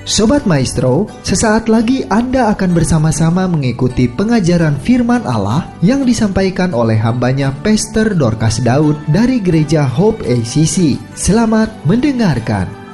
Sobat Maestro, sesaat lagi Anda akan bersama-sama mengikuti pengajaran firman Allah yang disampaikan oleh hambanya Pastor Dorcas Daud dari Gereja Hope ACC. Selamat mendengarkan.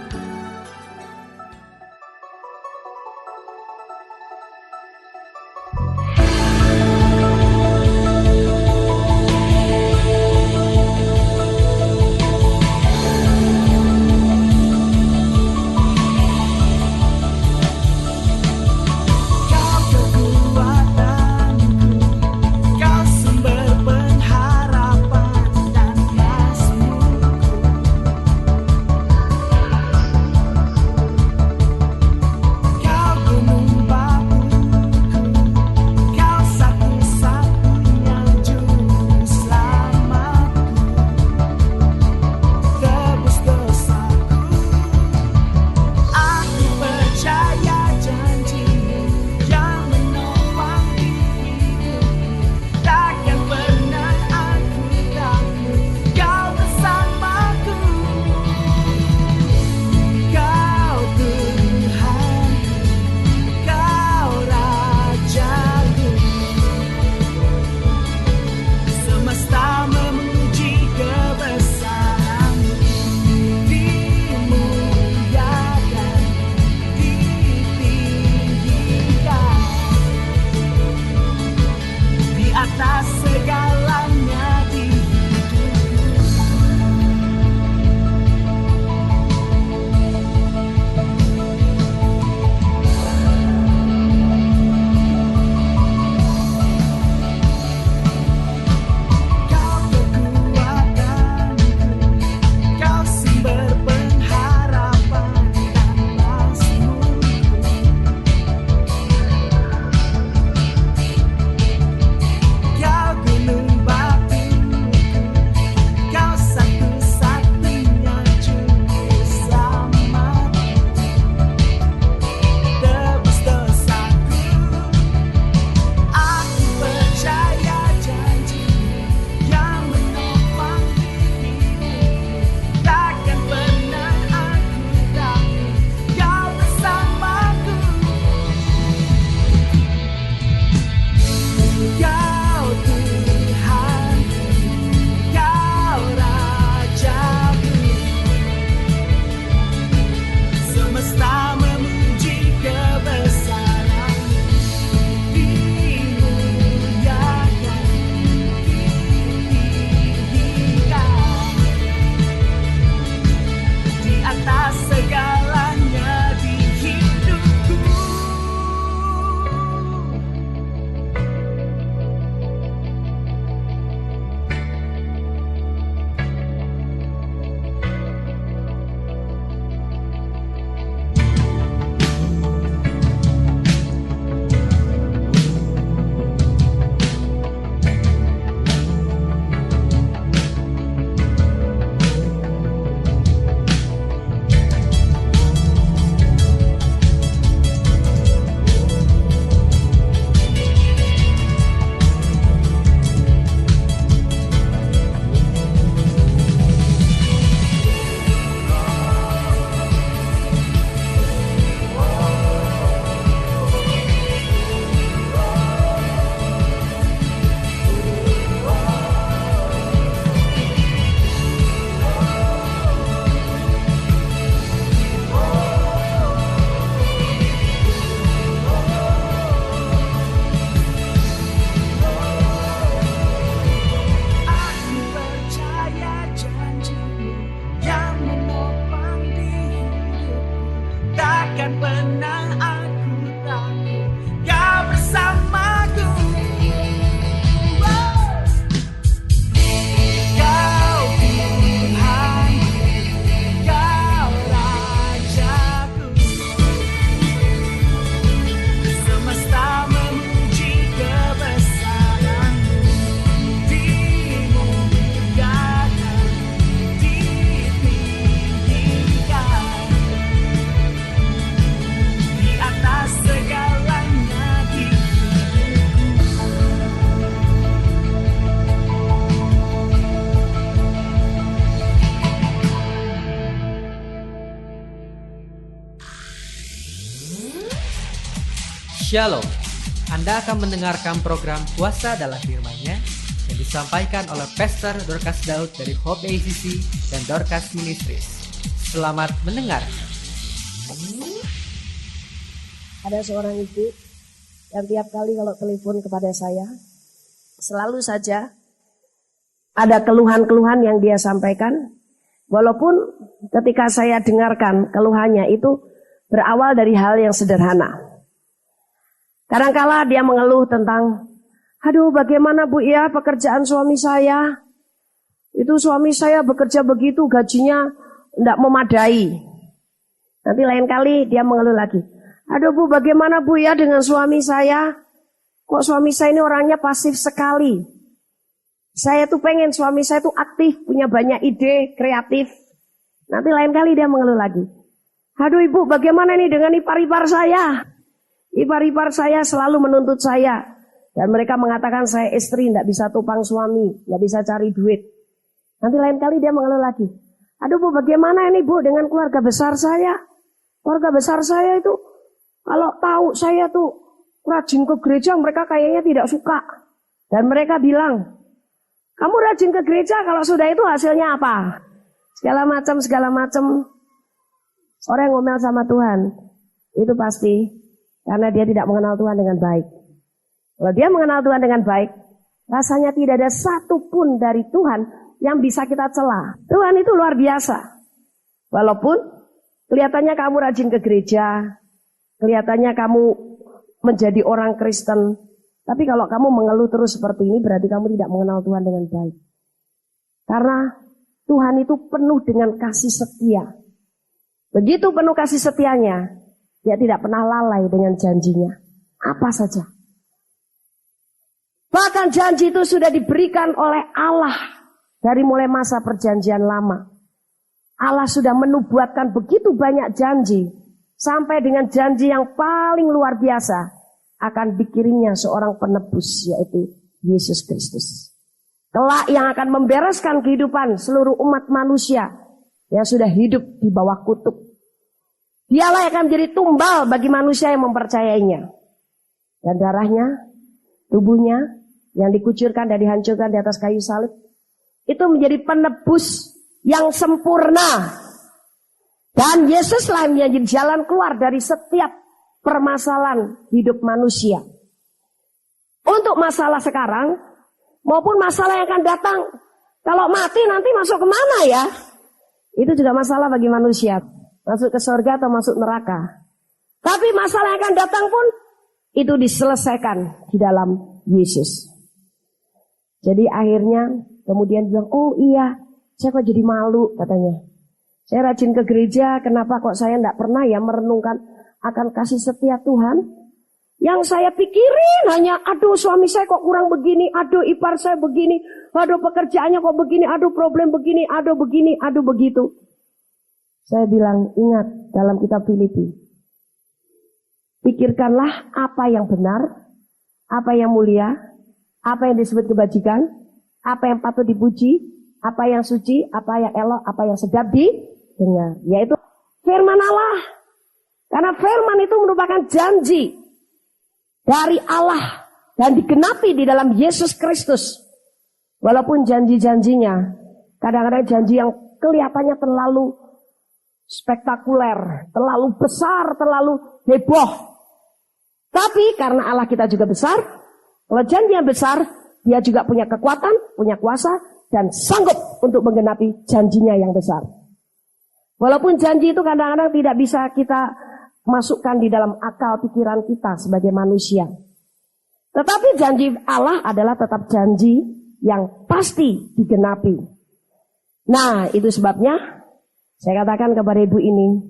Shalom, Anda akan mendengarkan program Kuasa dalam Firman-Nya yang disampaikan oleh Pastor Dorcas Daud dari Hope ACC dan Dorcas Ministries. Selamat mendengarkan. Ada seorang ibu yang tiap kali kalau telepon kepada saya, selalu saja ada keluhan-keluhan yang dia sampaikan. Walaupun ketika saya dengarkan keluhannya itu berawal dari hal yang sederhana. Kadangkala dia mengeluh tentang, aduh bagaimana Bu ya pekerjaan suami saya. Itu suami saya bekerja begitu, gajinya tidak memadai. Nanti lain kali dia mengeluh lagi. Aduh Bu, bagaimana Bu ya dengan suami saya? Kok suami saya ini orangnya pasif sekali. Saya tuh pengen suami saya tuh aktif, punya banyak ide, kreatif. Nanti lain kali dia mengeluh lagi. Aduh Ibu, bagaimana nih dengan ipar-ipar saya? Ipar-ipar saya selalu menuntut saya. Dan mereka mengatakan saya istri, tidak bisa tupang suami, tidak bisa cari duit. Nanti lain kali dia mengeluh lagi. Aduh Bu, bagaimana ini Bu dengan keluarga besar saya? Keluarga besar saya itu kalau tahu saya tuh rajin ke gereja, mereka kayaknya tidak suka. Dan mereka bilang, kamu rajin ke gereja, kalau sudah itu hasilnya apa? Segala macam. Orang yang ngomel sama Tuhan, itu pasti karena dia tidak mengenal Tuhan dengan baik. Kalau dia mengenal Tuhan dengan baik, rasanya tidak ada satupun dari Tuhan yang bisa kita cela. Tuhan itu luar biasa. Walaupun kelihatannya kamu rajin ke gereja, kelihatannya kamu menjadi orang Kristen. Tapi kalau kamu mengeluh terus seperti ini, berarti kamu tidak mengenal Tuhan dengan baik. Karena Tuhan itu penuh dengan kasih setia. Begitu penuh kasih setianya, dia tidak pernah lalai dengan janjinya. Apa saja. Bahkan janji itu sudah diberikan oleh Allah dari mulai masa perjanjian lama. Allah sudah menubuatkan begitu banyak janji. Sampai dengan janji yang paling luar biasa akan dikirimnya seorang penebus, yaitu Yesus Kristus. Kelak yang akan membereskan kehidupan seluruh umat manusia yang sudah hidup di bawah kutuk. Dialah yang akan menjadi tumbal bagi manusia yang mempercayainya. Dan darahnya, tubuhnya yang dikucurkan dan dihancurkan di atas kayu salib, itu menjadi penebus yang sempurna. Dan Yesuslah yang menjadi jalan keluar dari setiap permasalahan hidup manusia. Untuk masalah sekarang maupun masalah yang akan datang. Kalau mati nanti masuk kemana ya? Itu juga masalah bagi manusia. Masuk ke surga atau masuk neraka. Tapi masalah yang akan datang pun itu diselesaikan di dalam Yesus. Jadi akhirnya kemudian bilang, oh iya, saya kok jadi malu katanya. Saya rajin ke gereja, kenapa kok saya tidak pernah ya merenungkan akan kasih setia Tuhan? Yang saya pikirin hanya, aduh suami saya kok kurang begini, aduh ipar saya begini, aduh pekerjaannya kok begini, aduh problem begini, aduh begini, aduh begitu. Saya bilang, ingat dalam kitab Filipi, pikirkanlah apa yang benar, apa yang mulia, apa yang disebut kebajikan, apa yang patut dipuji, apa yang suci, apa yang elok, apa yang sedap didengar, yaitu firman Allah. Karena firman itu merupakan janji dari Allah dan digenapi di dalam Yesus Kristus. Walaupun janji-janjinya kadang-kadang janji yang kelihatannya terlalu spektakuler, terlalu besar, terlalu heboh. Tapi karena Allah kita juga besar, kalau janji yang besar, dia juga punya kekuatan, punya kuasa, dan sanggup untuk menggenapi janjinya yang besar. Walaupun janji itu kadang-kadang tidak bisa kita masukkan di dalam akal pikiran kita sebagai manusia. Tetapi janji Allah adalah tetap janji yang pasti digenapi. Nah, itu sebabnya saya katakan kepada ibu ini,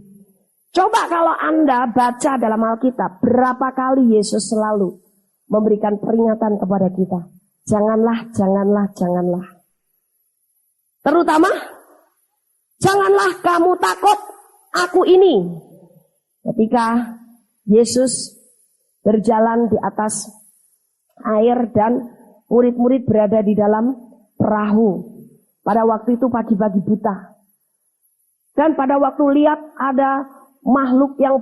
coba kalau Anda baca dalam Alkitab, berapa kali Yesus selalu memberikan peringatan kepada kita. Janganlah, janganlah, janganlah. Terutama, janganlah kamu takut, aku ini. Ketika Yesus berjalan di atas air dan murid-murid berada di dalam perahu. Pada waktu itu pagi-pagi buta. Dan pada waktu lihat ada makhluk yang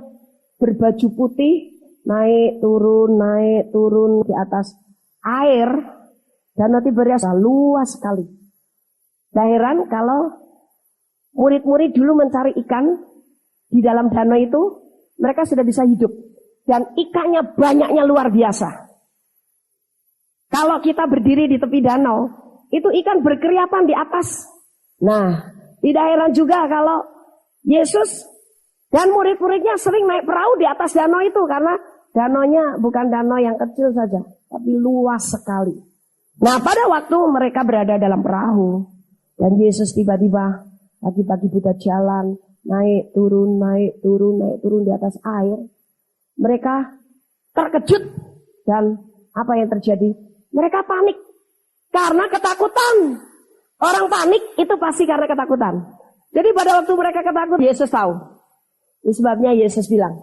berbaju putih, naik turun di atas air. Danau Tiberias luas sekali. Gak heran kalau murid-murid dulu mencari ikan di dalam danau itu, mereka sudah bisa hidup. Dan ikannya banyaknya luar biasa. Kalau kita berdiri di tepi danau, itu ikan berkeriapan di atas. Nah, tidak heran juga kalau Yesus dan murid-muridnya sering naik perahu di atas danau itu. Karena danaunya bukan danau yang kecil saja, tapi luas sekali. Nah, pada waktu mereka berada dalam perahu, dan Yesus tiba-tiba pagi-pagi buta jalan, naik turun di atas air. Mereka terkejut, dan apa yang terjadi? Mereka panik karena ketakutan. Orang panik itu pasti karena ketakutan. Jadi pada waktu mereka ketakutan, Yesus tahu. Itu sebabnya Yesus bilang,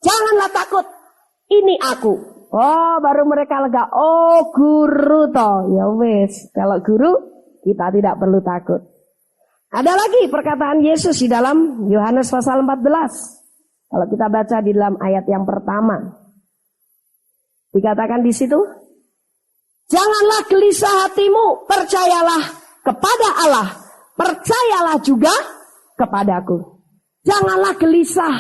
janganlah takut, ini aku. Oh, baru mereka lega. Oh, guru toh. Ya wes, kalau guru kita tidak perlu takut. Ada lagi perkataan Yesus di dalam Yohanes pasal 14. Kalau kita baca di dalam ayat yang pertama, dikatakan di situ, janganlah gelisah hatimu, percayalah kepada Allah, percayalah juga kepadaku. Janganlah gelisah.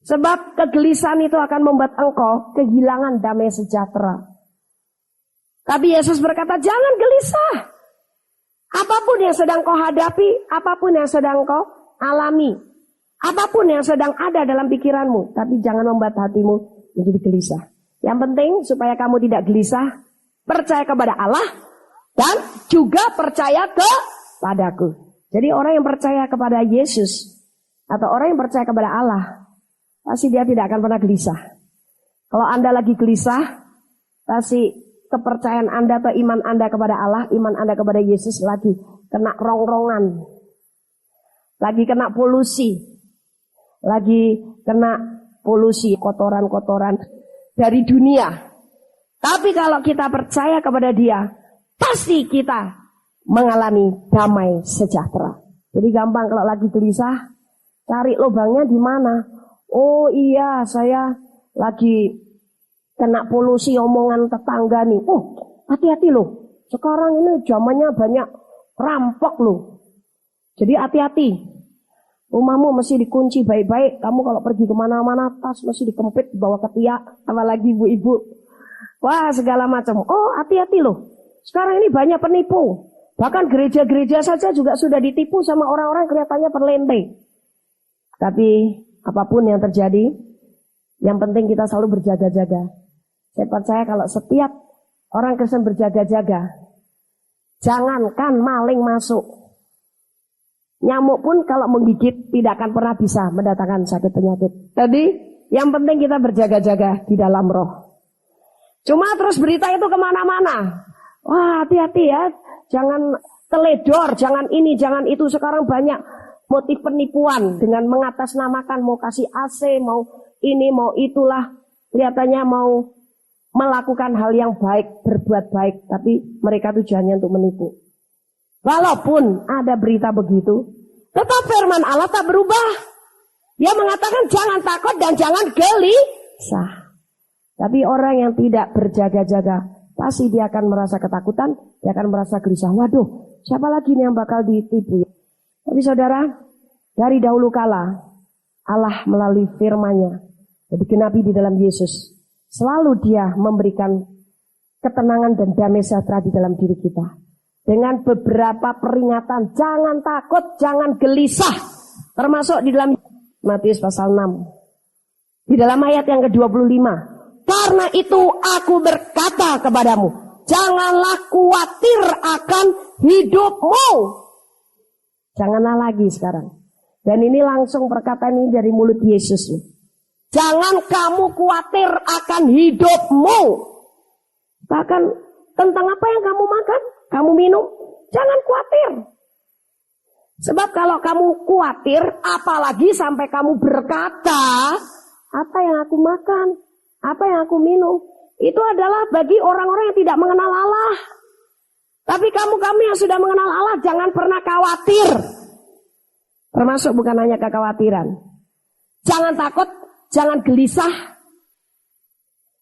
Sebab kegelisahan itu akan membuat engkau kehilangan damai sejahtera. Tapi Yesus berkata, jangan gelisah. Apapun yang sedang kau hadapi, apapun yang sedang kau alami, apapun yang sedang ada dalam pikiranmu, tapi jangan membuat hatimu menjadi gelisah. Yang penting supaya kamu tidak gelisah, percaya kepada Allah dan juga percaya kepadaku. Jadi orang yang percaya kepada Yesus atau orang yang percaya kepada Allah, pasti dia tidak akan pernah gelisah. Kalau Anda lagi gelisah, pasti kepercayaan Anda atau iman Anda kepada Allah, iman Anda kepada Yesus lagi kena rongrongan, lagi kena polusi, kotoran-kotoran dari dunia. Tapi kalau kita percaya kepada Dia, pasti kita mengalami damai sejahtera. Jadi gampang kalau lagi gelisah, cari lubangnya di mana. Oh iya, saya lagi kena polusi omongan tetangga nih. Oh, hati-hati loh. Sekarang ini zamannya banyak rampok loh. Jadi hati-hati. Rumahmu mesti dikunci baik-baik. Kamu kalau pergi kemana-mana, tas mesti dikempit, dibawa ketiak. Apalagi ibu-ibu. Wah, segala macam. Oh, hati-hati loh. Sekarang ini banyak penipu. Bahkan gereja-gereja saja juga sudah ditipu sama orang-orang kelihatannya perlente. Tapi apapun yang terjadi, yang penting kita selalu berjaga-jaga. Saya percaya kalau setiap orang Kristen berjaga-jaga, jangankan maling masuk, nyamuk pun kalau menggigit tidak akan pernah bisa mendatangkan sakit penyakit. Jadi yang penting kita berjaga-jaga di dalam roh. Cuma terus berita itu kemana-mana. Wah, hati-hati ya, jangan teledor, jangan ini, jangan itu. Sekarang banyak motif penipuan dengan mengatasnamakan mau kasih AC, mau ini, mau itulah. Kelihatannya mau melakukan hal yang baik, berbuat baik, tapi mereka tujuannya untuk menipu. Walaupun ada berita begitu, tetap firman Allah tak berubah. Dia mengatakan jangan takut dan jangan gelisah. Tapi orang yang tidak berjaga-jaga, pasti dia akan merasa ketakutan, dia akan merasa gelisah. Waduh, siapa lagi nih yang bakal ditipu? Tapi saudara, dari dahulu kala Allah melalui firman-Nya digenapi di dalam Yesus, selalu Dia memberikan ketenangan dan damai sejahtera di dalam diri kita. Dengan beberapa peringatan, jangan takut, jangan gelisah. Termasuk di dalam Matius pasal 6. Di dalam ayat yang ke-25. Karena itu aku berkata kepadamu, janganlah khawatir akan hidupmu. Janganlah lagi sekarang. Dan ini langsung perkataan ini dari mulut Yesus. Jangan kamu khawatir akan hidupmu. Bahkan tentang apa yang kamu makan, kamu minum, jangan khawatir. Sebab kalau kamu khawatir, apalagi sampai kamu berkata, apa yang aku makan, apa yang aku minum, itu adalah bagi orang-orang yang tidak mengenal Allah. Tapi kamu yang sudah mengenal Allah, jangan pernah khawatir. Termasuk bukan hanya kekhawatiran. Jangan takut, jangan gelisah.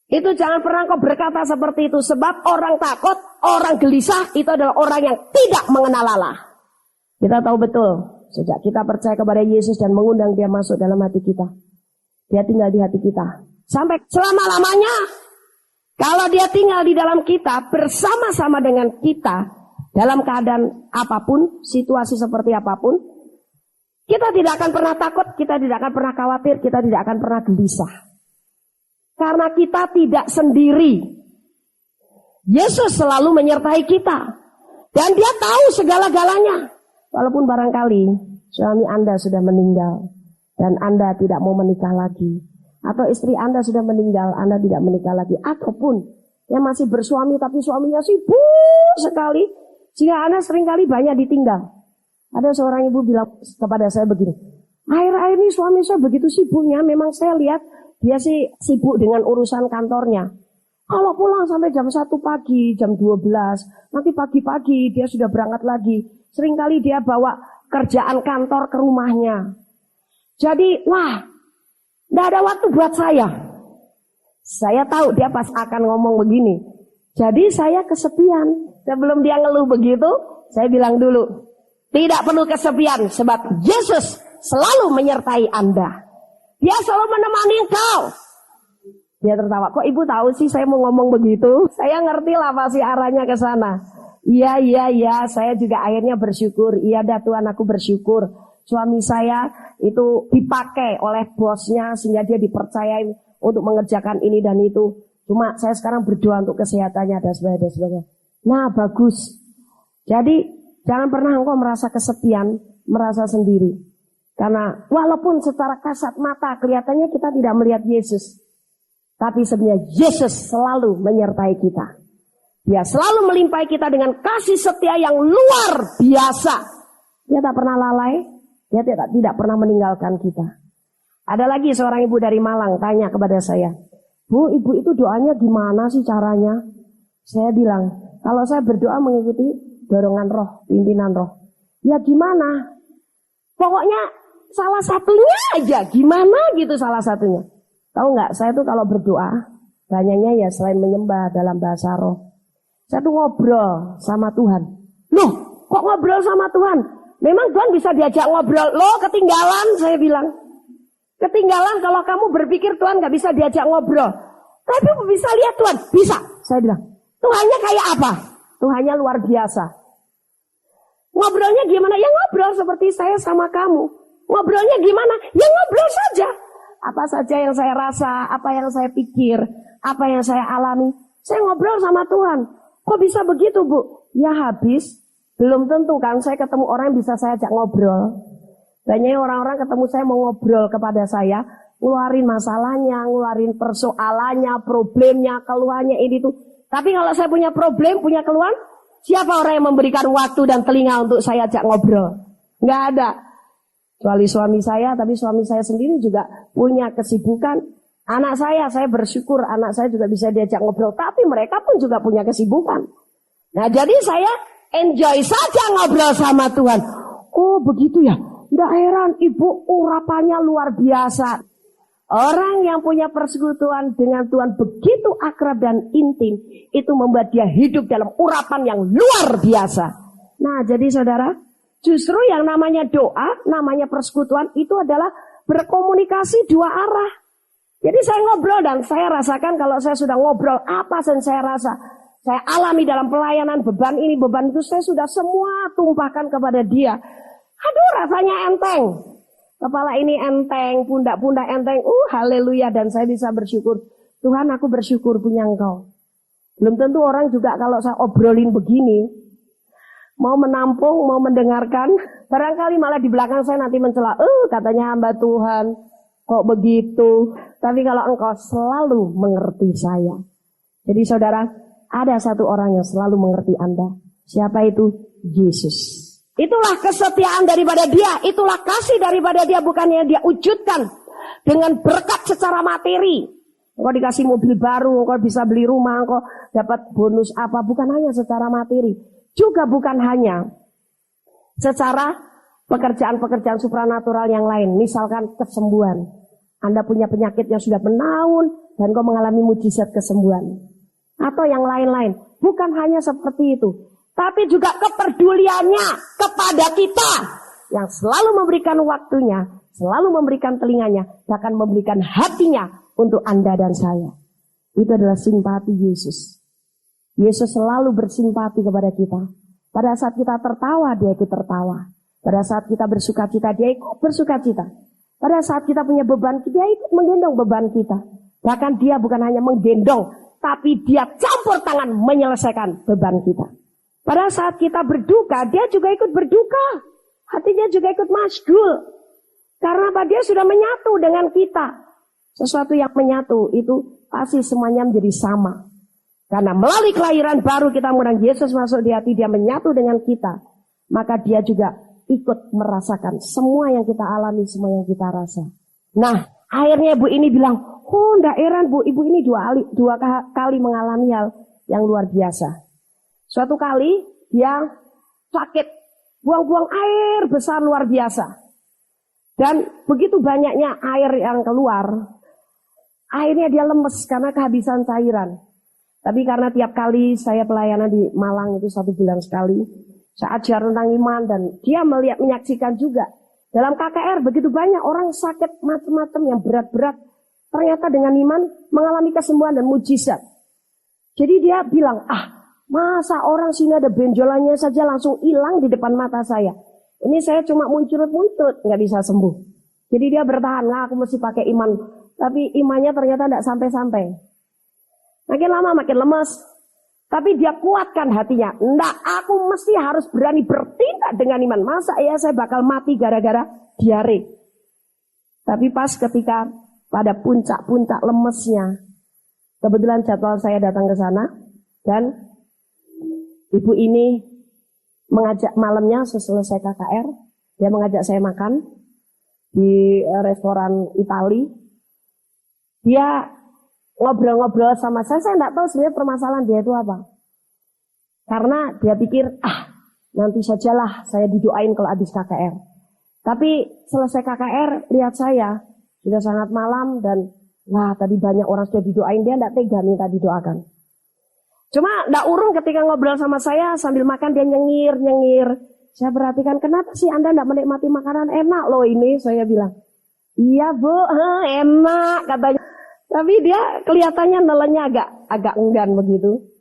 Itu jangan pernah kau berkata seperti itu. Sebab orang takut, orang gelisah itu adalah orang yang tidak mengenal Allah. Kita tahu betul, sejak kita percaya kepada Yesus dan mengundang dia masuk dalam hati kita, dia tinggal di hati kita sampai selama-lamanya. Kalau dia tinggal di dalam kita, bersama-sama dengan kita, dalam keadaan apapun, situasi seperti apapun, kita tidak akan pernah takut, kita tidak akan pernah khawatir, kita tidak akan pernah gelisah. Karena kita tidak sendiri. Yesus selalu menyertai kita. Dan dia tahu segala-galanya. Walaupun barangkali suami Anda sudah meninggal dan Anda tidak mau menikah lagi. Atau istri Anda sudah meninggal, Anda tidak menikah lagi. Ataupun yang masih bersuami tapi suaminya sibuk sekali, sehingga Anda seringkali banyak ditinggal. Ada seorang ibu bilang kepada saya begini, akhir-akhir ini suami saya begitu sibuknya, memang saya lihat dia sih sibuk dengan urusan kantornya. Kalau pulang sampai jam 1 pagi, jam 12, nanti pagi-pagi dia sudah berangkat lagi. Seringkali dia bawa kerjaan kantor ke rumahnya. Jadi, wah, tidak ada waktu buat saya. Saya tahu dia pas akan ngomong begini. Jadi saya kesepian. Sebelum dia ngeluh begitu, saya bilang dulu, tidak perlu kesepian sebab Yesus selalu menyertai Anda. Dia selalu menemani engkau. Dia tertawa, kok ibu tahu sih saya mau ngomong begitu? Saya ngerti lah pasti arahnya ke sana. Iya, saya juga akhirnya bersyukur. Iya dah Tuhan, aku bersyukur. Suami saya itu dipakai oleh bosnya sehingga dia dipercayai untuk mengerjakan ini dan itu. Cuma saya sekarang berdoa untuk kesehatannya dan sebagainya. Nah, bagus. Jadi jangan pernah engkau merasa kesepian, merasa sendiri. Karena walaupun secara kasat mata kelihatannya kita tidak melihat Yesus, tapi sebenarnya Yesus selalu menyertai kita. Dia selalu melimpahi kita dengan kasih setia yang luar biasa. Dia tak pernah lalai. Dia tidak pernah meninggalkan kita. Ada lagi seorang ibu dari Malang tanya kepada saya, Bu, ibu itu doanya gimana sih caranya? Saya bilang, kalau saya berdoa mengikuti dorongan roh, pimpinan roh. Ya gimana? Pokoknya salah satunya aja, gimana gitu salah satunya. Tahu nggak? Saya tuh kalau berdoa, banyaknya ya selain menyembah dalam bahasa roh, saya tuh ngobrol sama Tuhan. Loh, kok ngobrol sama Tuhan? Memang Tuhan bisa diajak ngobrol. Lo ketinggalan, saya bilang. Ketinggalan kalau kamu berpikir Tuhan gak bisa diajak ngobrol. Tapi bisa lihat Tuhan. Bisa, saya bilang. Tuhannya kayak apa? Tuhannya luar biasa. Ngobrolnya gimana? Ya ngobrol seperti saya sama kamu. Ngobrolnya gimana? Ya ngobrol saja. Apa saja yang saya rasa, apa yang saya pikir, apa yang saya alami. Saya ngobrol sama Tuhan. Kok bisa begitu, Bu? Ya habis. Belum tentu kan saya ketemu orang yang bisa saya ajak ngobrol. Banyak orang-orang ketemu saya mau ngobrol kepada saya, ngeluarin masalahnya, ngeluarin persoalannya, problemnya, keluhannya ini tuh. Tapi kalau saya punya problem, punya keluhan, siapa orang yang memberikan waktu dan telinga untuk saya ajak ngobrol? Nggak ada. Kecuali suami saya, tapi suami saya sendiri juga punya kesibukan. Anak saya bersyukur anak saya juga bisa diajak ngobrol, tapi mereka pun juga punya kesibukan. Nah jadi saya enjoy saja ngobrol sama Tuhan. Oh begitu ya. Nggak heran ibu urapannya luar biasa. Orang yang punya persekutuan dengan Tuhan begitu akrab dan intim, itu membuat dia hidup dalam urapan yang luar biasa. Nah jadi saudara, justru yang namanya doa, namanya persekutuan itu adalah berkomunikasi dua arah. Jadi saya ngobrol dan saya rasakan kalau saya sudah ngobrol apa yang saya rasa, saya alami dalam pelayanan, beban ini, beban itu, saya sudah semua tumpahkan kepada dia. Aduh rasanya enteng. Kepala ini enteng, pundak-pundak enteng. Haleluya. Dan saya bisa bersyukur. Tuhan aku bersyukur punya engkau. Belum tentu orang juga kalau saya obrolin begini, mau menampung, mau mendengarkan. Barangkali malah di belakang saya nanti mencela. Katanya hamba Tuhan. Kok begitu? Tapi kalau engkau selalu mengerti saya. Jadi saudara, ada satu orang yang selalu mengerti Anda. Siapa itu? Yesus. Itulah kesetiaan daripada dia. Itulah kasih daripada dia. Bukannya dia wujudkan dengan berkat secara materi. Engkau dikasih mobil baru, engkau bisa beli rumah, engkau dapat bonus apa. Bukan hanya secara materi. Juga bukan hanya secara pekerjaan-pekerjaan supranatural yang lain. Misalkan kesembuhan. Anda punya penyakit yang sudah bertahun dan kau mengalami mujizat kesembuhan. Atau yang lain-lain. Bukan hanya seperti itu. Tapi juga kepeduliannya kepada kita. Yang selalu memberikan waktunya, selalu memberikan telinganya, bahkan memberikan hatinya untuk Anda dan saya. Itu adalah simpati Yesus. Yesus selalu bersimpati kepada kita. Pada saat kita tertawa, dia ikut tertawa. Pada saat kita bersukacita, dia ikut bersukacita. Pada saat kita punya beban, dia ikut menggendong beban kita. Bahkan dia bukan hanya menggendong, tapi dia campur tangan menyelesaikan beban kita. Pada saat kita berduka, dia juga ikut berduka. Hatinya juga ikut masgul. Karena apa? Dia sudah menyatu dengan kita. Sesuatu yang menyatu itu pasti semuanya menjadi sama. Karena melalui kelahiran baru kita mengundang Yesus masuk di hati, dia menyatu dengan kita. Maka dia juga ikut merasakan semua yang kita alami, semua yang kita rasa. Nah, akhirnya ibu ini bilang, oh enggak heran bu, ibu ini dua kali mengalami hal yang luar biasa. Suatu kali dia sakit, buang-buang air besar luar biasa. Dan begitu banyaknya air yang keluar, akhirnya dia lemes karena kehabisan cairan. Tapi karena tiap kali saya pelayanan di Malang itu 1 bulan sekali, saya ajar tentang iman dan dia menyaksikan juga. Dalam KKR begitu banyak orang sakit macam-macam yang berat-berat. Ternyata dengan iman mengalami kesembuhan dan mujizat. Jadi dia bilang, masa orang sini ada benjolannya saja langsung hilang di depan mata saya. Ini saya cuma muncul-muncul, nggak bisa sembuh. Jadi dia bertahan, aku mesti pakai iman. Tapi imannya ternyata tidak sampai-sampai. Makin lama makin lemas. Tapi dia kuatkan hatinya. Enggak, aku mesti harus berani bertindak dengan iman. Masa ya saya bakal mati gara-gara diare. Tapi pas ketika pada puncak-puncak lemesnya, kebetulan jadwal saya datang ke sana. Dan ibu ini mengajak malamnya seselesai KKR. Dia mengajak saya makan di restoran Itali. Dia ngobrol-ngobrol sama saya enggak tahu sebenarnya permasalahan dia itu apa. Karena dia pikir, nanti sajalah saya didoain kalau habis KKR. Tapi selesai KKR, lihat saya, sudah sangat malam dan wah tadi banyak orang sudah didoain, dia enggak tega minta didoakan. Cuma enggak urung ketika ngobrol sama saya, sambil makan dia nyengir-nyengir. Saya perhatikan, kenapa sih Anda enggak menikmati makanan? Enak loh ini, saya bilang. Iya bu, enak katanya. Tapi dia kelihatannya nelennya agak enggan begitu.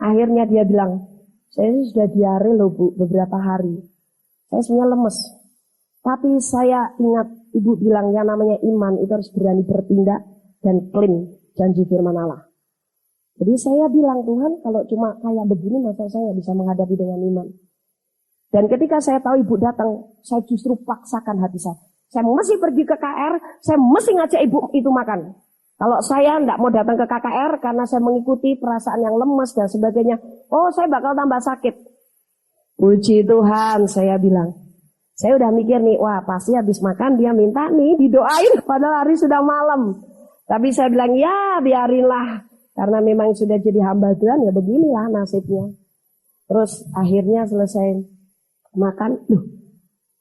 Akhirnya dia bilang, saya sudah diare loh bu beberapa hari. Saya sebenarnya lemes. Tapi saya ingat ibu bilang yang namanya iman itu harus berani bertindak dan klaim janji firman Allah. Jadi saya bilang, Tuhan kalau cuma kayak begini masa saya bisa menghadapi dengan iman. Dan ketika saya tahu ibu datang, saya justru paksakan hati saya. Saya mesti pergi ke KR, saya mesti ngajak ibu itu makan. Kalau saya tidak mau datang ke KKR karena saya mengikuti perasaan yang lemes dan sebagainya. Oh saya bakal tambah sakit. Puji Tuhan saya bilang. Saya udah mikir nih, wah pasti habis makan dia minta nih didoain padahal hari sudah malam. Tapi saya bilang ya biarinlah. Karena memang sudah jadi hamba Tuhan ya beginilah nasibnya. Terus akhirnya selesai makan, loh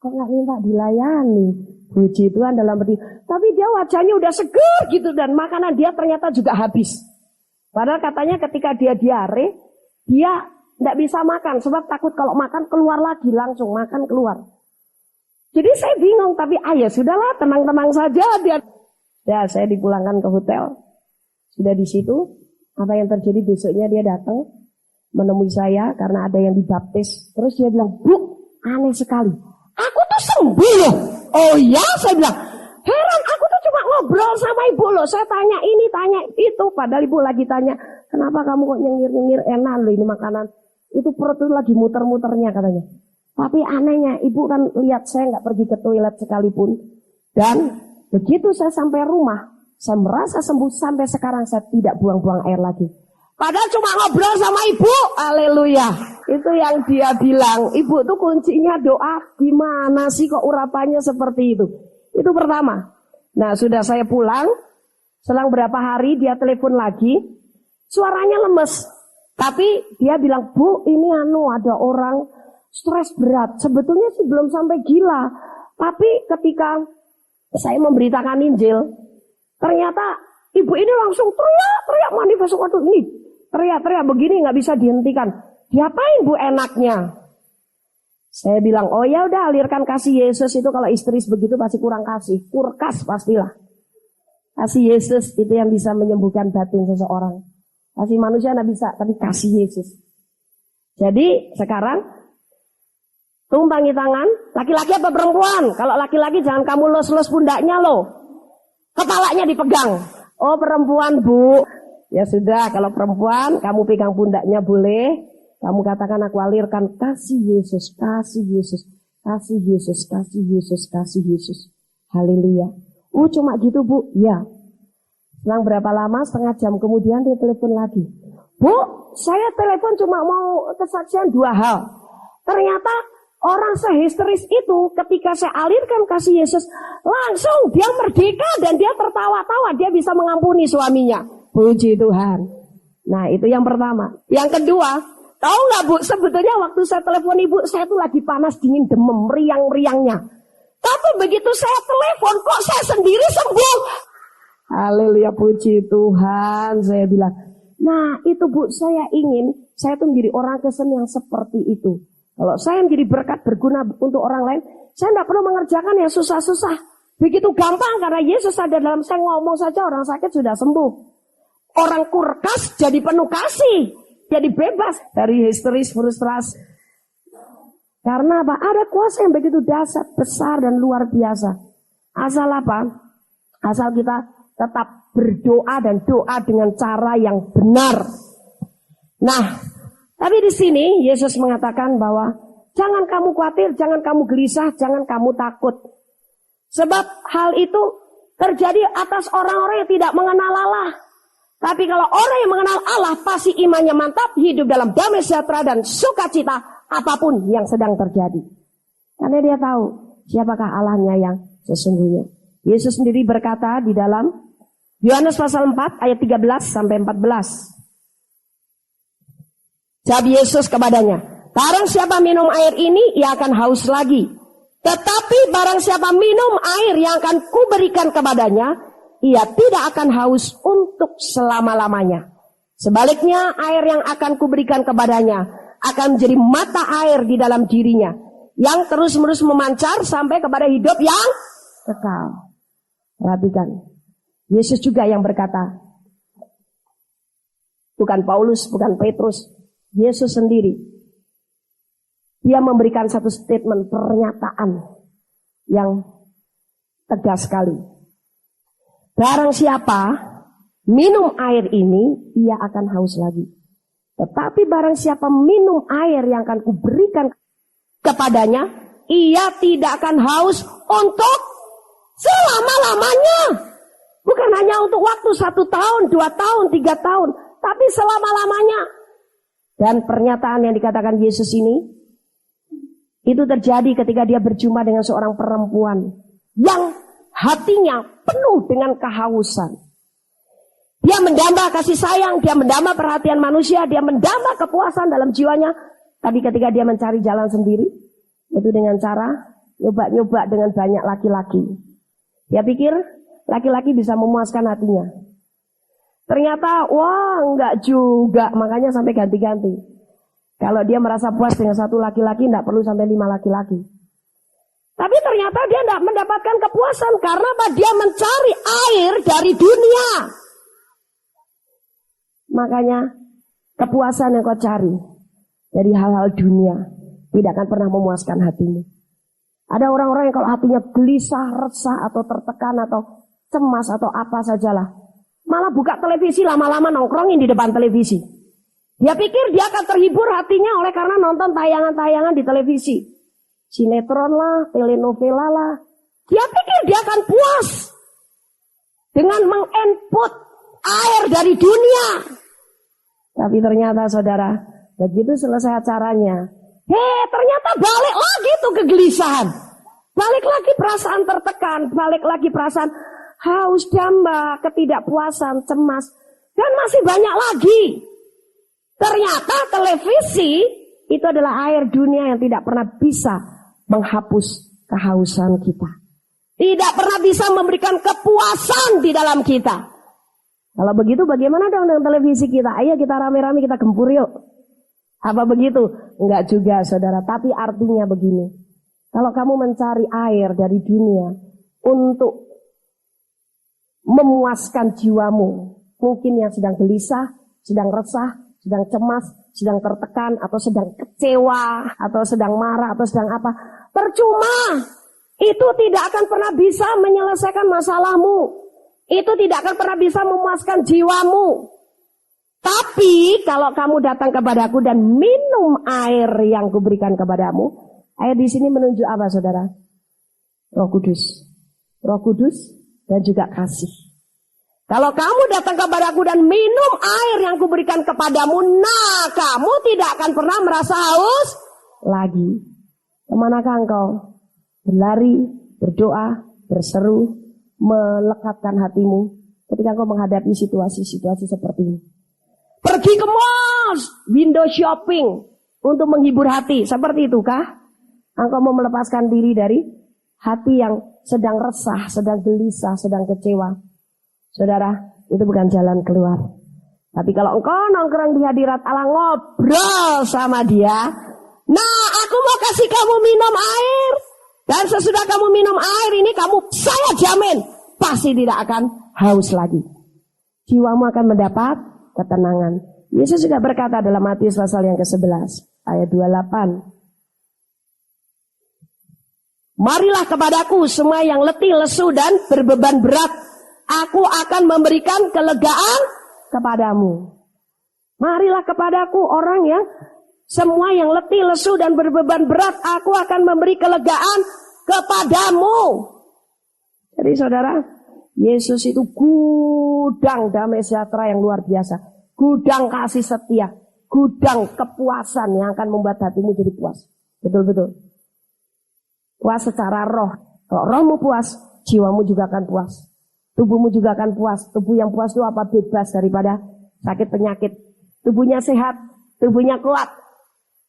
kok gak minta dilayani? Puji Tuhan dalam berarti. Tapi dia wajahnya udah seger gitu dan makanan dia ternyata juga habis. Padahal katanya ketika dia diare, dia tidak bisa makan sebab takut kalau makan keluar lagi langsung makan keluar. Jadi saya bingung tapi ya sudahlah tenang-tenang saja dia. Ya saya dipulangkan ke hotel. Sudah di situ apa yang terjadi besoknya dia datang menemui saya karena ada yang dibaptis. Terus dia bilang, "Bu, aneh sekali. Aku tuh sembuh loh." Oh ya, saya bilang, heran aku tuh cuma ngobrol sama ibu loh. Saya tanya ini, tanya itu. Padahal ibu lagi tanya, kenapa kamu kok nyengir-nyengir enak loh ini makanan. Itu perut itu lagi muter-muternya katanya. Tapi anehnya, ibu kan lihat saya nggak pergi ke toilet sekalipun. Dan begitu saya sampai rumah, saya merasa sembuh sampai sekarang saya tidak buang-buang air lagi. Padahal cuma ngobrol sama ibu, haleluya. Itu yang dia bilang, ibu tuh kuncinya doa. Gimana sih kok urapannya seperti itu? Itu pertama. Nah sudah saya pulang, selang berapa hari dia telepon lagi, suaranya lemes. Tapi dia bilang, Bu ini ada orang stres berat. Sebetulnya sih belum sampai gila. Tapi ketika Saya memberitakan Injil. Ternyata ibu ini langsung teriak manifest. Waduh, ini teriak begini nggak bisa dihentikan. Diapain Bu enaknya? Saya bilang, oh ya udah, alirkan kasih Yesus. Itu kalau istri begitu pasti kurang kasih, kurkas pastilah. Kasih Yesus itu yang bisa menyembuhkan batin seseorang. Kasih manusia nggak bisa, tapi kasih Yesus. Jadi sekarang tumpangi tangan, laki-laki apa perempuan? Kalau laki-laki jangan kamu los-los pundaknya loh. Kepalanya dipegang. Oh perempuan Bu. Ya sudah, kalau perempuan kamu pegang pundaknya boleh. Kamu katakan aku alirkan kasih Yesus, kasih Yesus, kasih Yesus, kasih Yesus, kasih Yesus. Haleluya. Cuma gitu Bu? Ya. Selang berapa lama? Setengah jam kemudian dia telepon lagi. Bu, saya telepon cuma mau kesaksian 2 hal. Ternyata orang sehisteris itu ketika saya alirkan kasih Yesus, langsung dia merdeka dan dia tertawa-tawa. Dia bisa mengampuni suaminya. Puji Tuhan. Nah itu yang pertama. Yang kedua, tahu nggak Bu, sebetulnya waktu saya telepon ibu, saya tuh lagi panas dingin demam, riang-riangnya. Tapi begitu saya telepon, kok saya sendiri sembuh. Haleluya, puji Tuhan, saya bilang. Nah itu Bu, saya tuh menjadi orang Kristen yang seperti itu. Kalau saya menjadi berkat berguna untuk orang lain, saya tidak perlu mengerjakan yang susah-susah. Begitu gampang karena Yesus ada dalam saya, ngomong saja orang sakit sudah sembuh. Orang kurkas jadi penuh kasih. Jadi bebas dari histeris, frustrasi. Karena apa? Ada kuasa yang begitu dahsyat, besar dan luar biasa. Asal apa? Asal kita tetap berdoa dan doa dengan cara yang benar. Nah, tapi di sini Yesus mengatakan bahwa jangan kamu khawatir, jangan kamu gelisah, jangan kamu takut. Sebab hal itu terjadi atas orang-orang yang tidak mengenal Allah. Tapi kalau orang yang mengenal Allah pasti imannya mantap, hidup dalam damai sejahtera dan sukacita apapun yang sedang terjadi. Karena dia tahu siapakah Allahnya yang sesungguhnya. Yesus sendiri berkata di dalam Yohanes pasal 4 ayat 13 sampai 14. Jawab Yesus kepadanya, barang siapa minum air ini, ia akan haus lagi. Tetapi barang siapa minum air yang akan kuberikan kepadanya, ia tidak akan haus untuk selama-lamanya. Sebaliknya air yang akan kuberikan kepadanya akan menjadi mata air di dalam dirinya, yang terus-menerus memancar sampai kepada hidup yang kekal. Perhatikan, Yesus juga yang berkata, bukan Paulus, bukan Petrus, Yesus sendiri. Dia memberikan satu statement, pernyataan yang tegas sekali. Barang siapa minum air ini, ia akan haus lagi. Tetapi barang siapa minum air yang akan kuberikan kepadanya, ia tidak akan haus untuk selama-lamanya. Bukan hanya untuk waktu 1 tahun, 2 tahun, 3 tahun, tapi selama-lamanya. Dan pernyataan yang dikatakan Yesus ini, itu terjadi ketika dia berjumpa dengan seorang perempuan yang hatinya penuh dengan kehausan. Dia mendamba kasih sayang, dia mendamba perhatian manusia, dia mendamba kepuasan dalam jiwanya. Tapi ketika dia mencari jalan sendiri, itu dengan cara nyoba-nyoba dengan banyak laki-laki. Dia pikir laki-laki bisa memuaskan hatinya. Ternyata, wah enggak juga, makanya sampai ganti-ganti. Kalau dia merasa puas dengan satu laki-laki, enggak perlu sampai 5 laki-laki. Tapi ternyata dia tidak mendapatkan kepuasan karena apa? Dia mencari air dari dunia. Makanya kepuasan yang kau cari dari hal-hal dunia tidak akan pernah memuaskan hatimu. Ada orang-orang yang kalau hatinya gelisah, resah atau tertekan atau cemas atau apa sajalah, malah buka televisi, lama-lama nongkrongin di depan televisi. Dia pikir dia akan terhibur hatinya oleh karena nonton tayangan-tayangan di televisi. Sinetron lah, telenovela lah. Dia pikir dia akan puas dengan menginput air dari dunia. Tapi ternyata saudara, begitu selesai acaranya, ternyata balik lagi tuh kegelisahan. Balik lagi perasaan tertekan, balik lagi perasaan haus, damba, ketidakpuasan, cemas. Dan masih banyak lagi. Ternyata televisi itu adalah air dunia yang tidak pernah bisa menghapus kehausan kita. Tidak pernah bisa memberikan kepuasan di dalam kita. Kalau begitu bagaimana dong dengan televisi kita? Ayo kita rame-rame kita gempur yuk. Apa begitu? Enggak juga saudara. Tapi artinya begini. Kalau kamu mencari air dari dunia untuk memuaskan jiwamu. Mungkin yang sedang gelisah, sedang resah, sedang cemas, sedang tertekan, atau sedang kecewa, atau sedang marah, atau sedang apa. Percuma. Itu tidak akan pernah bisa menyelesaikan masalahmu. Itu tidak akan pernah bisa memuaskan jiwamu. Tapi kalau kamu datang kepadaku dan minum air yang kuberikan kepadamu. Air di sini menunjuk apa saudara? Roh Kudus. Roh Kudus dan juga kasih. Kalau kamu datang kepadaku dan minum air yang kuberikan kepadamu. Nah kamu tidak akan pernah merasa haus lagi. Kemanakah engkau? Berlari, berdoa, berseru, melekatkan hatimu ketika engkau menghadapi situasi-situasi seperti ini. Pergi ke mall, window shopping untuk menghibur hati. Seperti itukah? Engkau mau melepaskan diri dari hati yang sedang resah, sedang gelisah, sedang kecewa. Saudara, itu bukan jalan keluar. Tapi kalau engkau nongkrong di hadirat Allah, ngobrol sama dia. Nah, aku mau kasih kamu minum air. Dan sesudah kamu minum air ini, saya jamin, pasti tidak akan haus lagi. Jiwamu akan mendapat ketenangan. Yesus juga berkata dalam Matius pasal yang ke-11, ayat 28. Marilah kepadaku semua yang letih, lesu, dan berbeban berat. Aku akan memberikan kelegaan kepadamu. Marilah kepadaku orang yang semua yang letih, lesu, dan berbeban berat. Aku akan memberi kelegaan kepadamu. Jadi saudara, Yesus itu gudang damai sejahtera yang luar biasa. Gudang kasih setia. Gudang kepuasan yang akan membuat hatimu jadi puas. Betul-betul. Puas secara roh. Kalau rohmu puas, jiwamu juga akan puas. Tubuhmu juga akan puas. Tubuh yang puas itu apa? Bebas daripada sakit penyakit. Tubuhnya sehat, tubuhnya kuat.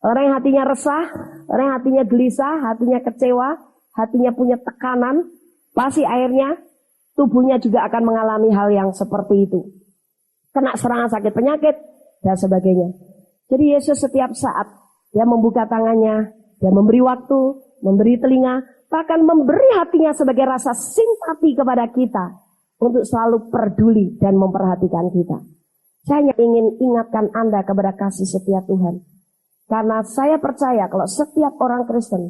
Orang yang hatinya resah, orang yang hatinya gelisah, hatinya kecewa, hatinya punya tekanan, pasti akhirnya tubuhnya juga akan mengalami hal yang seperti itu. Kena serangan sakit penyakit, dan sebagainya. Jadi Yesus setiap saat, dia membuka tangannya, dia memberi waktu, memberi telinga, bahkan memberi hatinya sebagai rasa simpati kepada kita, untuk selalu peduli dan memperhatikan kita. Saya hanya ingin ingatkan Anda kepada kasih setia Tuhan. Karena saya percaya kalau setiap orang Kristen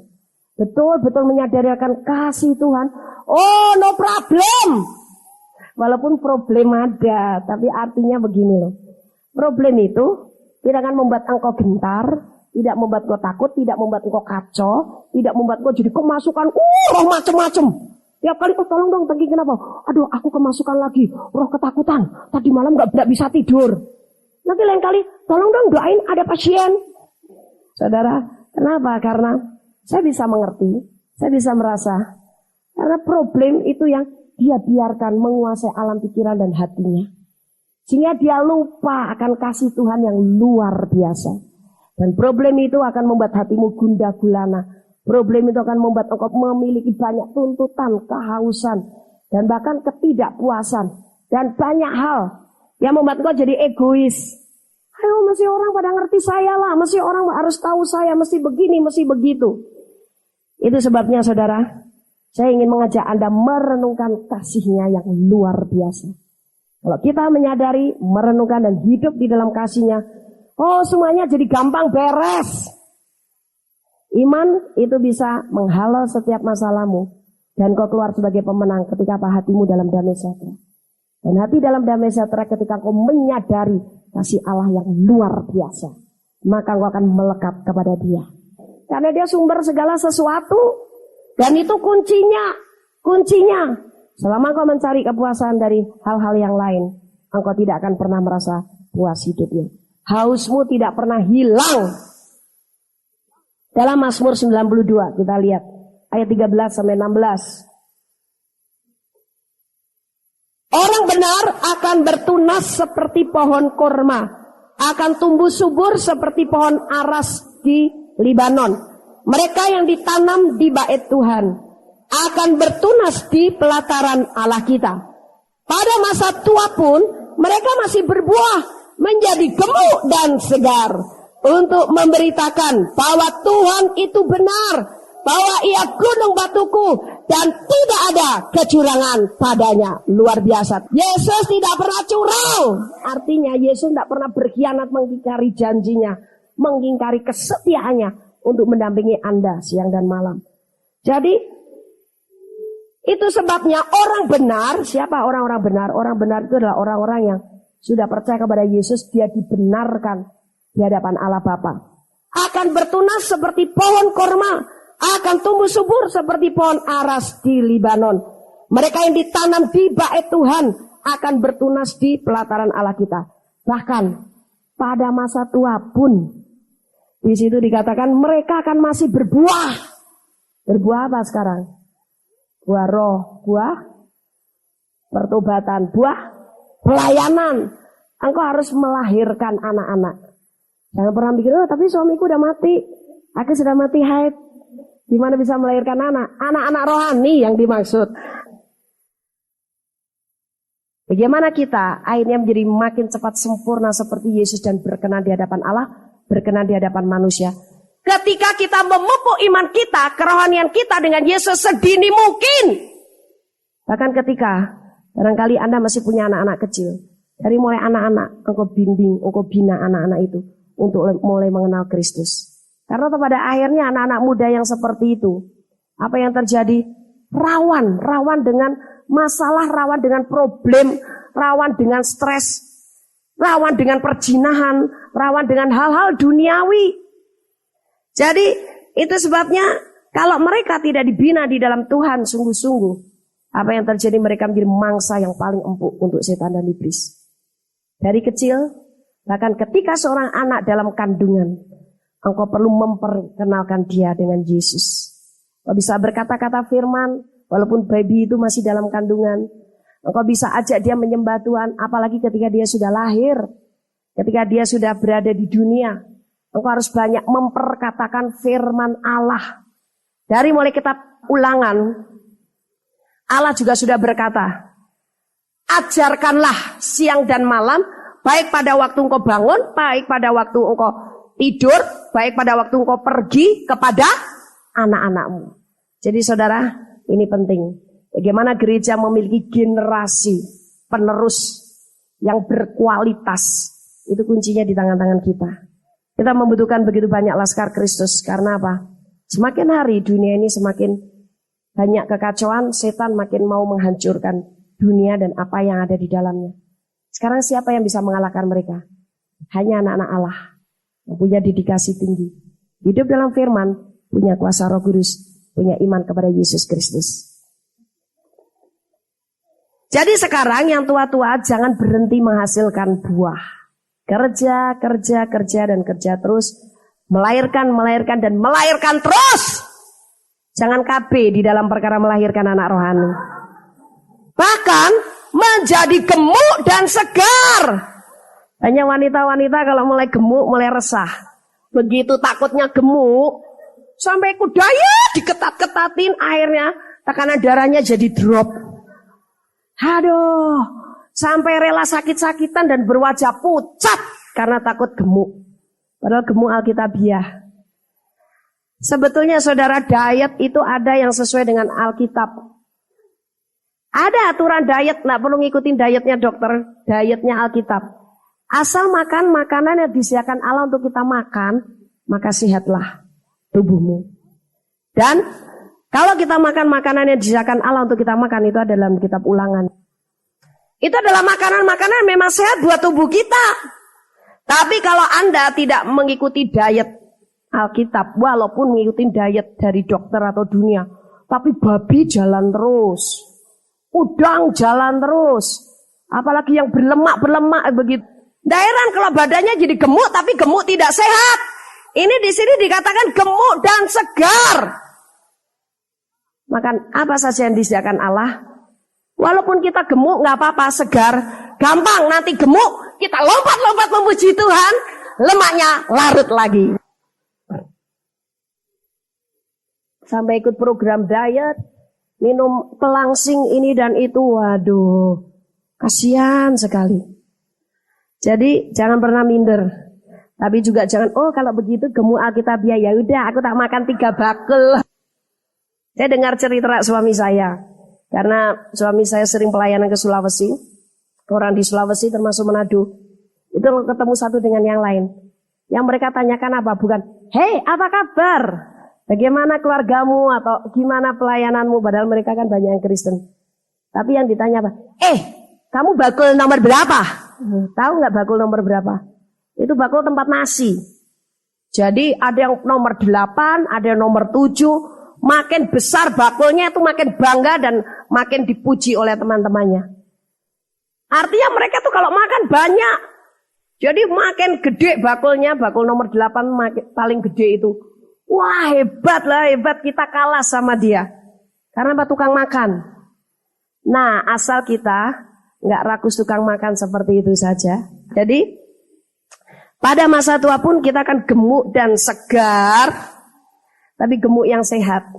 betul-betul menyadari akan kasih Tuhan. Oh, no problem. Walaupun problem ada, tapi artinya begini loh. Problem itu tidak akan membuat engkau gentar, tidak membuat engkau takut, tidak membuat engkau kacau, tidak membuat engkau jadi kemasukan roh macem-macem. Tiap kali tolong dong, tengking kenapa? Aduh, aku kemasukan lagi roh ketakutan. Tadi malam nggak bisa tidur. Nanti lain kali tolong dong doain ada pasien. Saudara, kenapa? Karena saya bisa mengerti, saya bisa merasa. Karena problem itu yang dia biarkan menguasai alam pikiran dan hatinya. Sehingga dia lupa akan kasih Tuhan yang luar biasa. Dan problem itu akan membuat hatimu gundah gulana. Problem itu akan membuat engkau memiliki banyak tuntutan, kehausan, dan bahkan ketidakpuasan. Dan banyak hal yang membuat engkau jadi egois. Ayo, mesti orang pada ngerti saya lah, mesti orang harus tahu saya, mesti begini, mesti begitu. Itu sebabnya saudara, saya ingin mengajak Anda merenungkan kasih-Nya yang luar biasa. Kalau kita menyadari, merenungkan dan hidup di dalam kasih-Nya, oh semuanya jadi gampang beres. Iman itu bisa menghalau setiap masalahmu, dan kau keluar sebagai pemenang ketika hatimu dalam damai sejahtera. Dan hati dalam damai sejahtera ketika kau menyadari kasih Allah yang luar biasa, maka kau akan melekat kepada Dia. Karena Dia sumber segala sesuatu, dan itu kuncinya. Selama kau mencari kepuasan dari hal-hal yang lain, engkau tidak akan pernah merasa puas hidupnya. Hausmu tidak pernah hilang. Dalam Mazmur 92 kita lihat ayat 13 sampai 16. Orang benar akan bertunas seperti pohon korma, akan tumbuh subur seperti pohon aras di Libanon. Mereka yang ditanam di bait Tuhan akan bertunas di pelataran Allah kita. Pada masa tua pun mereka masih berbuah menjadi gemuk dan segar untuk memberitakan bahwa Tuhan itu benar, bahwa Ia gunung batuku dan tidak ada kecurangan padanya. Luar biasa. Yesus tidak pernah curang. Artinya Yesus tidak pernah berkhianat, mengingkari janjinya, mengingkari kesetiaannya untuk mendampingi Anda siang dan malam. Jadi itu sebabnya orang benar. Siapa orang-orang benar? Orang benar itu adalah orang-orang yang sudah percaya kepada Yesus. Dia dibenarkan di hadapan Allah Bapa. Akan bertunas seperti pohon korma, akan tumbuh subur seperti pohon aras di Libanon. Mereka yang ditanam di bait Tuhan akan bertunas di pelataran Allah kita. Bahkan pada masa tua pun di situ dikatakan mereka akan masih berbuah. Berbuah apa sekarang? Buah roh, buah pertobatan, buah pelayanan. Engkau harus melahirkan anak-anak. Jangan pernah pikir, oh tapi suamiku udah mati, aku sudah mati haid. Gimana bisa melahirkan anak? Anak-anak rohani yang dimaksud. Bagaimana kita akhirnya menjadi makin cepat sempurna seperti Yesus dan berkenan di hadapan Allah, berkenan di hadapan manusia. Ketika kita memupuk iman kita, kerohanian kita dengan Yesus sedini mungkin. Bahkan ketika barangkali Anda masih punya anak-anak kecil, dari mulai anak-anak, engkau bimbing, engkau bina anak-anak itu untuk mulai mengenal Kristus. Karena pada akhirnya anak-anak muda yang seperti itu, apa yang terjadi? Rawan dengan masalah, rawan dengan problem, rawan dengan stres, rawan dengan perjinahan, rawan dengan hal-hal duniawi. Jadi itu sebabnya kalau mereka tidak dibina di dalam Tuhan sungguh-sungguh, apa yang terjadi? Mereka menjadi mangsa yang paling empuk untuk setan dan iblis. Dari kecil, bahkan ketika seorang anak dalam kandungan, engkau perlu memperkenalkan dia dengan Yesus. Engkau bisa berkata-kata firman, walaupun baby itu masih dalam kandungan. Engkau bisa ajak dia menyembah Tuhan, apalagi ketika dia sudah lahir, ketika dia sudah berada di dunia. Engkau harus banyak memperkatakan firman Allah. Dari mulai kitab Ulangan, Allah juga sudah berkata, ajarkanlah siang dan malam, baik pada waktu engkau bangun, baik pada waktu engkau tidur, baik pada waktu engkau pergi kepada anak-anakmu. Jadi saudara, ini penting. Bagaimana gereja memiliki generasi penerus yang berkualitas. Itu kuncinya di tangan-tangan kita. Kita membutuhkan begitu banyak laskar Kristus. Karena apa? Semakin hari dunia ini semakin banyak kekacauan, setan makin mau menghancurkan dunia dan apa yang ada di dalamnya. Sekarang siapa yang bisa mengalahkan mereka? Hanya anak-anak Allah yang punya dedikasi tinggi, hidup dalam firman, punya kuasa Roh Kudus, punya iman kepada Yesus Kristus. Jadi sekarang yang tua-tua jangan berhenti menghasilkan buah. Kerja dan kerja terus, melahirkan dan melahirkan terus. Jangan KB di dalam perkara melahirkan anak rohani. Bahkan menjadi gemuk dan segar. Hanya wanita-wanita kalau mulai gemuk, mulai resah. Begitu takutnya gemuk, sampai kudanya diketat-ketatin, akhirnya tekanan darahnya jadi drop. Aduh, sampai rela sakit-sakitan dan berwajah pucat karena takut gemuk. Padahal gemuk Alkitabiah. Sebetulnya saudara, diet itu ada yang sesuai dengan Alkitab. Ada aturan diet, nggak perlu ngikutin dietnya dokter, dietnya Alkitab. Asal makan makanan yang disediakan Allah untuk kita makan, maka sehatlah tubuhmu. Dan kalau kita makan makanan yang disediakan Allah untuk kita makan, itu ada dalam kitab Ulangan. Itu adalah makanan-makanan yang memang sehat buat tubuh kita. Tapi kalau Anda tidak mengikuti diet Alkitab, walaupun mengikuti diet dari dokter atau dunia, tapi babi jalan terus, udang jalan terus, apalagi yang berlemak begitu. Heran kalau badannya jadi gemuk, tapi gemuk tidak sehat. Ini di sini dikatakan gemuk dan segar. Makan apa saja yang disediakan Allah. Walaupun kita gemuk nggak apa-apa, segar, gampang nanti gemuk, kita lompat-lompat memuji Tuhan, lemaknya larut lagi. Sampai ikut program diet, minum pelangsing ini dan itu, waduh, kasihan sekali. Jadi jangan pernah minder. Tapi juga jangan, oh kalau begitu gemuk Alkitabiah, ya udah aku tak makan 3 bakul. Saya dengar cerita suami saya, karena suami saya sering pelayanan ke Sulawesi. Orang di Sulawesi termasuk Manado, itu ketemu satu dengan yang lain. Yang mereka tanyakan apa? Bukan, hei apa kabar? Bagaimana keluargamu atau gimana pelayananmu? Padahal mereka kan banyak yang Kristen. Tapi yang ditanya apa? Kamu bakul nomor berapa? Tahu nggak bakul nomor berapa? Itu bakul tempat nasi. Jadi ada yang nomor 8, ada yang nomor 7. Makin besar bakulnya itu makin bangga dan makin dipuji oleh teman-temannya. Artinya mereka tuh kalau makan banyak. Jadi makin gede bakulnya, bakul nomor 8 makin, paling gede itu. Wah hebat lah, hebat, kita kalah sama dia. Karena apa? Tukang makan. Nah asal kita nggak rakus tukang makan seperti itu saja. Jadi pada masa tua pun kita akan gemuk dan segar, tapi gemuk yang sehat.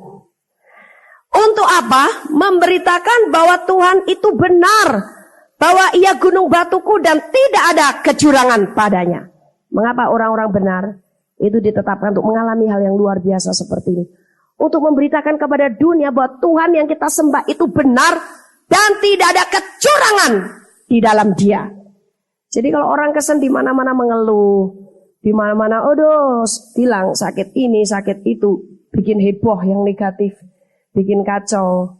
Untuk apa? Memberitakan bahwa Tuhan itu benar, bahwa Ia gunung batuku dan tidak ada kecurangan padanya. Mengapa orang-orang benar itu ditetapkan untuk mengalami hal yang luar biasa seperti ini? Untuk memberitakan kepada dunia bahwa Tuhan yang kita sembah itu benar dan tidak ada kecurangan di dalam Dia. Jadi kalau orang Kristen di mana-mana mengeluh, di mana-mana bilang sakit ini, sakit itu, bikin heboh yang negatif, bikin kacau.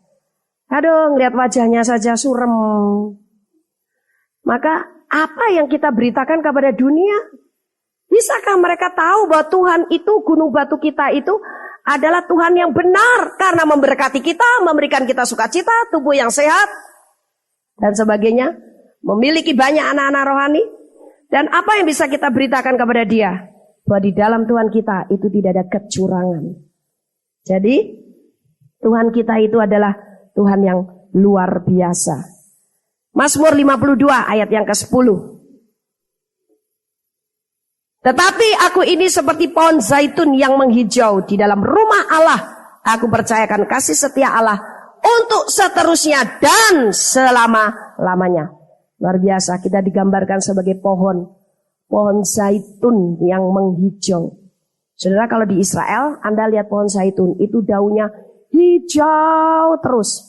Aduh, ngeliat wajahnya saja surem. Maka apa yang kita beritakan kepada dunia? Bisakah mereka tahu bahwa Tuhan itu, gunung batu kita itu adalah Tuhan yang benar karena memberkati kita, memberikan kita sukacita, tubuh yang sehat, dan sebagainya, memiliki banyak anak-anak rohani. Dan apa yang bisa kita beritakan kepada dia? Bahwa di dalam Tuhan kita itu tidak ada kecurangan. Jadi Tuhan kita itu adalah Tuhan yang luar biasa. Mazmur 52 ayat yang ke-10. Tetapi aku ini seperti pohon zaitun yang menghijau di dalam rumah Allah. Aku percayakan kasih setia Allah untuk seterusnya dan selama-lamanya. Luar biasa, kita digambarkan sebagai pohon zaitun yang menghijau. Saudara, kalau di Israel, Anda lihat pohon zaitun, itu daunnya hijau terus.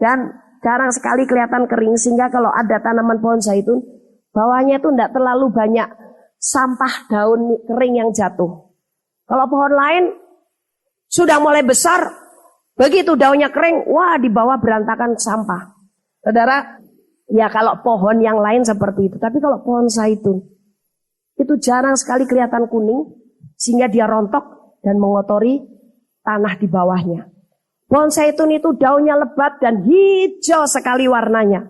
Dan jarang sekali kelihatan kering, sehingga kalau ada tanaman pohon zaitun, bawahnya itu tidak terlalu banyak sampah daun kering yang jatuh. Kalau pohon lain sudah mulai besar, begitu daunnya kering, wah di bawah berantakan sampah. Saudara, ya kalau pohon yang lain seperti itu, tapi kalau pohon zaitun itu jarang sekali kelihatan kuning, sehingga dia rontok dan mengotori tanah di bawahnya. Pohon zaitun itu daunnya lebat dan hijau sekali warnanya.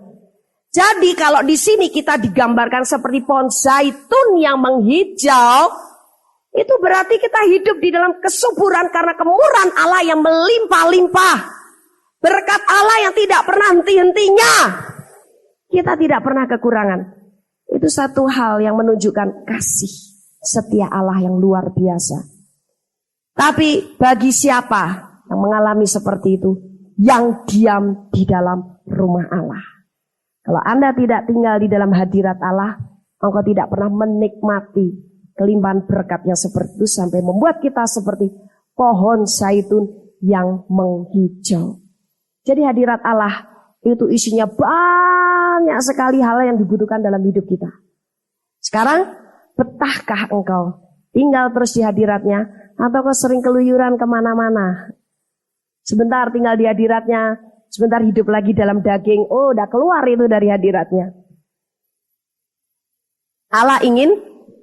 Jadi kalau di sini kita digambarkan seperti pohon zaitun yang menghijau, itu berarti kita hidup di dalam kesuburan karena kemurahan Allah yang melimpah-limpah. Berkat Allah yang tidak pernah henti-hentinya. Kita tidak pernah kekurangan. Itu satu hal yang menunjukkan kasih setia Allah yang luar biasa. Tapi bagi siapa yang mengalami seperti itu? Yang diam di dalam rumah Allah. Kalau Anda tidak tinggal di dalam hadirat Allah, engkau tidak pernah menikmati kelimpahan berkat yang seperti itu sampai membuat kita seperti pohon zaitun yang menghijau. Jadi hadirat Allah itu isinya banyak sekali hal yang dibutuhkan dalam hidup kita. Sekarang, betahkah engkau tinggal terus di hadiratnya atau kau sering keluyuran kemana-mana? Sebentar tinggal di hadiratnya, sebentar hidup lagi dalam daging. Oh, udah keluar itu dari hadiratnya. Allah ingin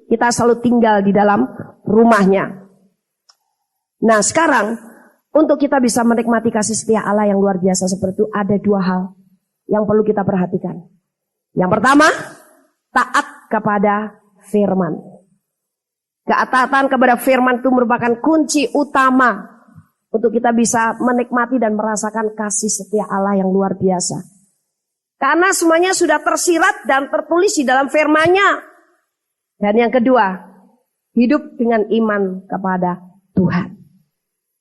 kita selalu tinggal di dalam rumahnya. Nah sekarang, untuk kita bisa menikmati kasih setia Allah yang luar biasa seperti itu, ada dua hal yang perlu kita perhatikan. Yang pertama, taat kepada firman. Ketaatan kepada firman itu merupakan kunci utama untuk kita bisa menikmati dan merasakan kasih setia Allah yang luar biasa. Karena semuanya sudah tersirat dan tertulis di dalam firman-Nya. Dan yang kedua, hidup dengan iman kepada Tuhan.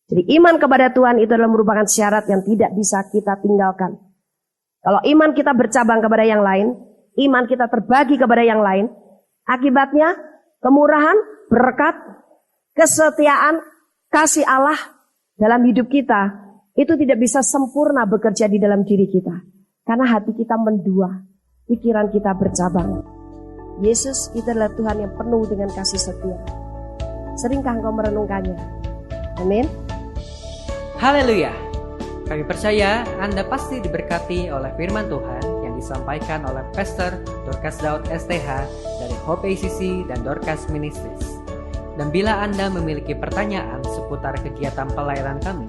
Jadi iman kepada Tuhan itu adalah merupakan syarat yang tidak bisa kita tinggalkan. Kalau iman kita bercabang kepada yang lain, iman kita terbagi kepada yang lain, akibatnya kemurahan, berkat, kesetiaan, kasih Allah dalam hidup kita itu tidak bisa sempurna bekerja di dalam diri kita. Karena hati kita mendua, pikiran kita bercabang. Yesus itu adalah Tuhan yang penuh dengan kasih setia. Seringkah engkau merenungkannya? Amin. Haleluya. Kami percaya Anda pasti diberkati oleh firman Tuhan yang disampaikan oleh Pastor Dorcas Daud STH dari Hope ACC dan Dorcas Ministries. Dan bila Anda memiliki pertanyaan seputar kegiatan pelayanan kami,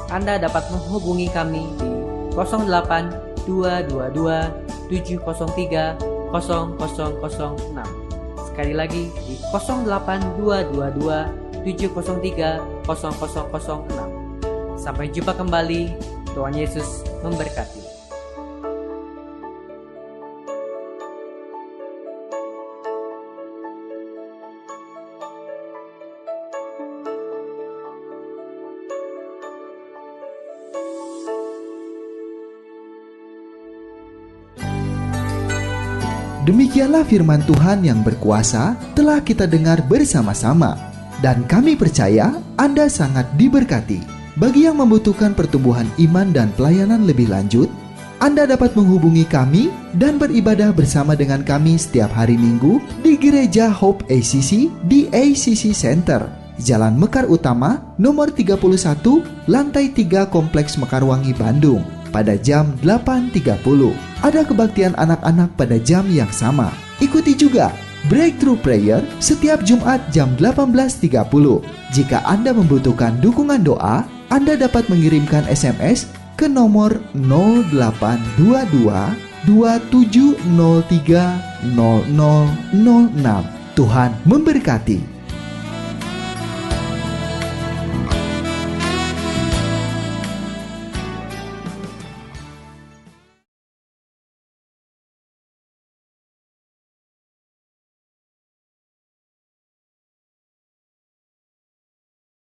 Anda dapat menghubungi kami di 08 222 703 0006. Sekali lagi di 08 222 703 0006. Sampai jumpa kembali. Tuhan Yesus memberkati. Demikianlah firman Tuhan yang berkuasa telah kita dengar bersama-sama. Dan kami percaya Anda sangat diberkati. Bagi yang membutuhkan pertumbuhan iman dan pelayanan lebih lanjut, Anda dapat menghubungi kami dan beribadah bersama dengan kami setiap hari Minggu di Gereja Hope ACC di ACC Center, Jalan Mekar Utama, nomor 31, lantai 3 Kompleks Mekarwangi, Bandung, pada jam 8.30. Ada kebaktian anak-anak pada jam yang sama. Ikuti juga Breakthrough Prayer setiap Jumat jam 18.30. Jika Anda membutuhkan dukungan doa, Anda dapat mengirimkan SMS ke nomor 0822 2703 0006. Tuhan memberkati.